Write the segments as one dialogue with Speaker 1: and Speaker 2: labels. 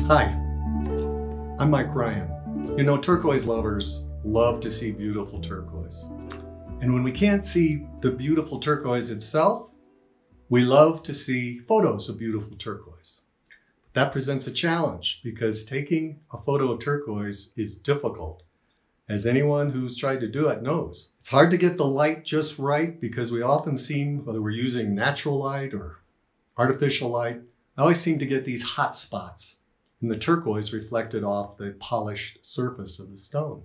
Speaker 1: Hi, I'm Mike Ryan. You know, turquoise lovers love to see beautiful turquoise. And when we can't see the beautiful turquoise itself, we love to see photos of beautiful turquoise. But that presents a challenge because taking a photo of turquoise is difficult. As anyone who's tried to do it knows. It's hard to get the light just right because we often seem, whether we're using natural light or artificial light, I always seem to get these hot spots in the turquoise reflected off the polished surface of the stone.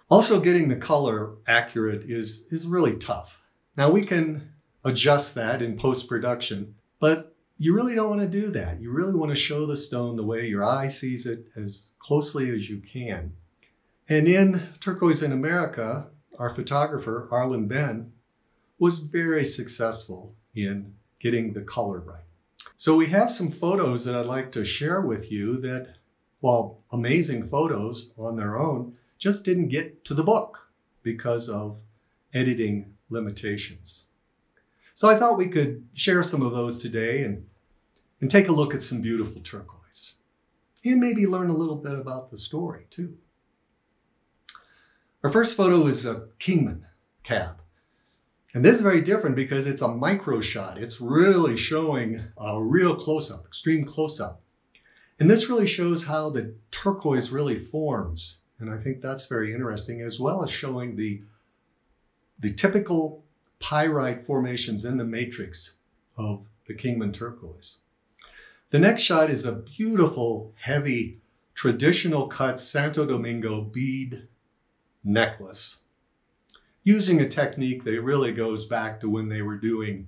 Speaker 1: Also, getting the color accurate is really tough. Now we can adjust that in post-production, but you really don't want to do that. You really want to show the stone the way your eye sees it as closely as you can. And in Turquoise in America, our photographer, Arlen Ben, was very successful in getting the color right. So we have some photos that I'd like to share with you that, while amazing photos on their own, just didn't get to the book because of editing limitations. So I thought we could share some of those today and take a look at some beautiful turquoise. And maybe learn a little bit about the story too. Our first photo is a Kingman cab. And this is very different because it's a micro shot. It's really showing a real close-up, extreme close-up. And this really shows how the turquoise really forms. And I think that's very interesting, as well as showing the typical pyrite formations in the matrix of the Kingman turquoise. The next shot is a beautiful, heavy, traditional cut Santo Domingo bead necklace, using a technique that really goes back to when they were doing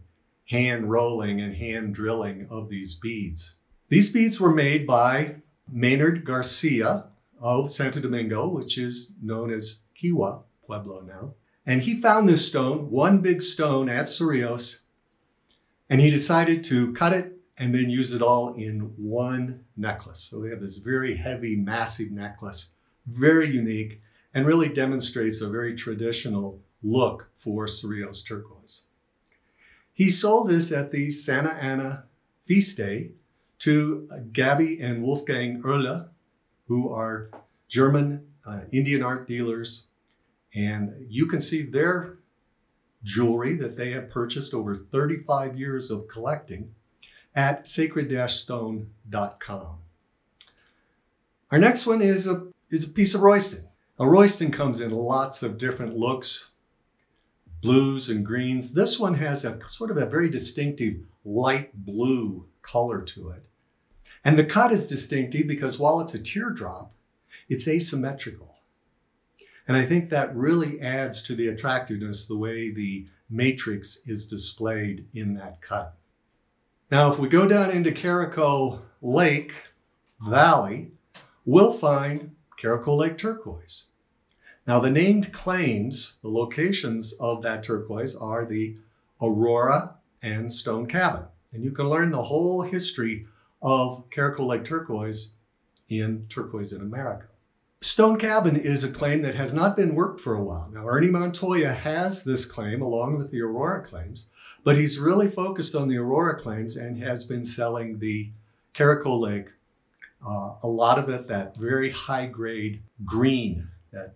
Speaker 1: hand rolling and hand drilling of these beads. These beads were made by Maynard Garcia of Santo Domingo, which is known as Kiwa Pueblo now. And he found this stone, one big stone at Cerrillos, and he decided to cut it and then use it all in one necklace. So we have this very heavy, massive necklace, very unique, and really demonstrates a very traditional look for Cerrillos turquoise. He sold this at the Santa Ana feast day to Gabby and Wolfgang Oehle, who are German Indian art dealers. And you can see their jewelry that they have purchased over 35 years of collecting at sacred-stone.com. Our next one is a piece of Royston. Now, Royston comes in lots of different looks, blues and greens. This one has a sort of a very distinctive light blue color to it. And the cut is distinctive because while it's a teardrop, it's asymmetrical. And I think that really adds to the attractiveness the way the matrix is displayed in that cut. Now, if we go down into Caraco Lake Valley, we'll find Caraco Lake turquoise. Now, the named claims, the locations of that turquoise are the Aurora and Stone Cabin. And you can learn the whole history of Caraco Lake turquoise in Turquoise in America. Stone Cabin is a claim that has not been worked for a while. Now, Ernie Montoya has this claim along with the Aurora claims, but he's really focused on the Aurora claims and has been selling the Caraco Lake, a lot of it, that very high-grade green, that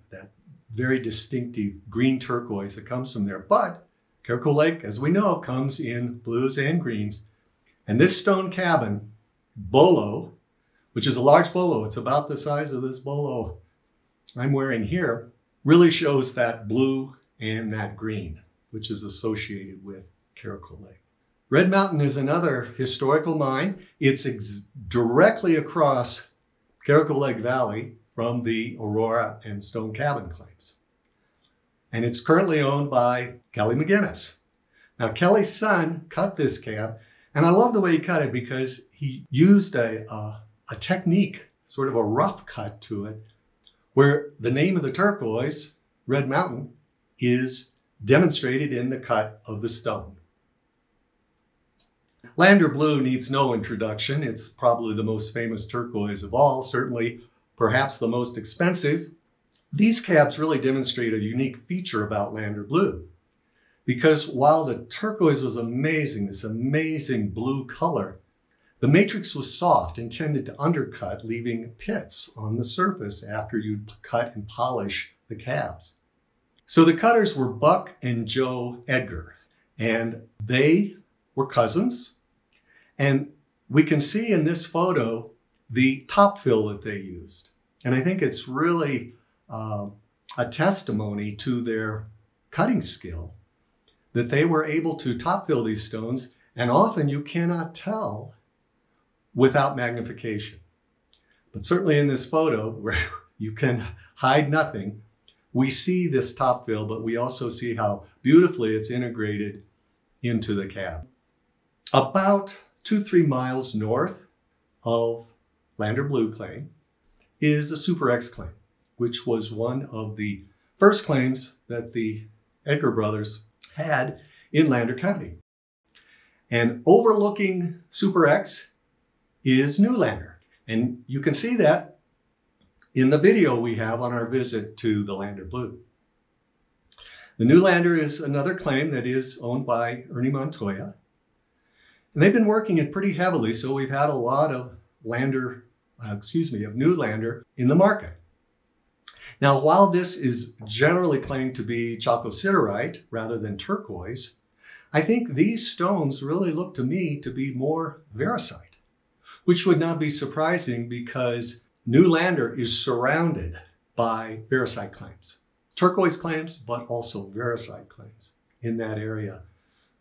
Speaker 1: very distinctive green turquoise that comes from there. But Caraco Lake, as we know, comes in blues and greens. And this Stone Cabin bolo, which is a large bolo, it's about the size of this bolo I'm wearing here, really shows that blue and that green, which is associated with Caraco Lake. Red Mountain is another historical mine. It's directly across Caraco Lake Valley from the Aurora and Stone Cabin claims. And it's currently owned by Kelly McGinnis. Now, Kelly's son cut this cab, and I love the way he cut it because he used a technique, sort of a rough cut to it, where the name of the turquoise, Red Mountain, is demonstrated in the cut of the stone. Lander Blue needs no introduction. It's probably the most famous turquoise of all, certainly perhaps the most expensive. These cabs really demonstrate a unique feature about Lander Blue, because while the turquoise was amazing, this amazing blue color, The matrix was soft, intended to undercut, leaving pits on the surface after you'd cut and polish the cabs. So the cutters were Buck and Joe Edgar, and they were cousins. And we can see in this photo the top fill that they used. And I think it's really a testimony to their cutting skill that they were able to top fill these stones, and often you cannot tell without magnification. But certainly in this photo, where you can hide nothing, we see this top fill, but we also see how beautifully it's integrated into the cab. About 2-3 miles north of Lander Blue claim is the Super X claim, which was one of the first claims that the Edgar brothers had in Lander County. And overlooking Super X is Newlander. And you can see that in the video we have on our visit to the Lander Blue. The Newlander is another claim that is owned by Ernie Montoya. And they've been working it pretty heavily, so we've had a lot of Newlander in the market. Now, while this is generally claimed to be chalcosiderite rather than turquoise, I think these stones really look to me to be more variscite, which would not be surprising because Newlander is surrounded by variscite claims. Turquoise claims, but also variscite claims in that area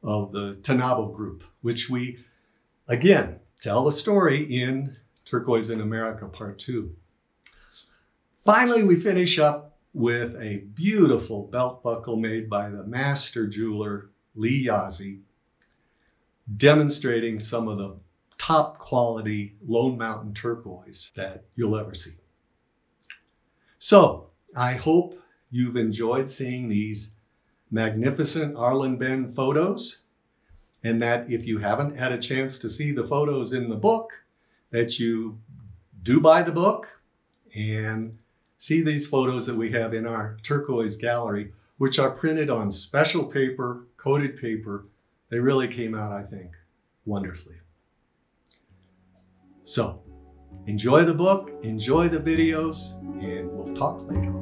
Speaker 1: of the Tanabo group, which we, again, tell the story in Turquoise in America Part 2. Finally, we finish up with a beautiful belt buckle made by the master jeweler Lee Yazzie, demonstrating some of the top quality Lone Mountain turquoise that you'll ever see. So I hope you've enjoyed seeing these magnificent Arlen Ben photos, and that if you haven't had a chance to see the photos in the book, that you do buy the book and see these photos that we have in our turquoise gallery, which are printed on special paper, coated paper. They really came out, I think, wonderfully. So enjoy the book, enjoy the videos, and we'll talk later.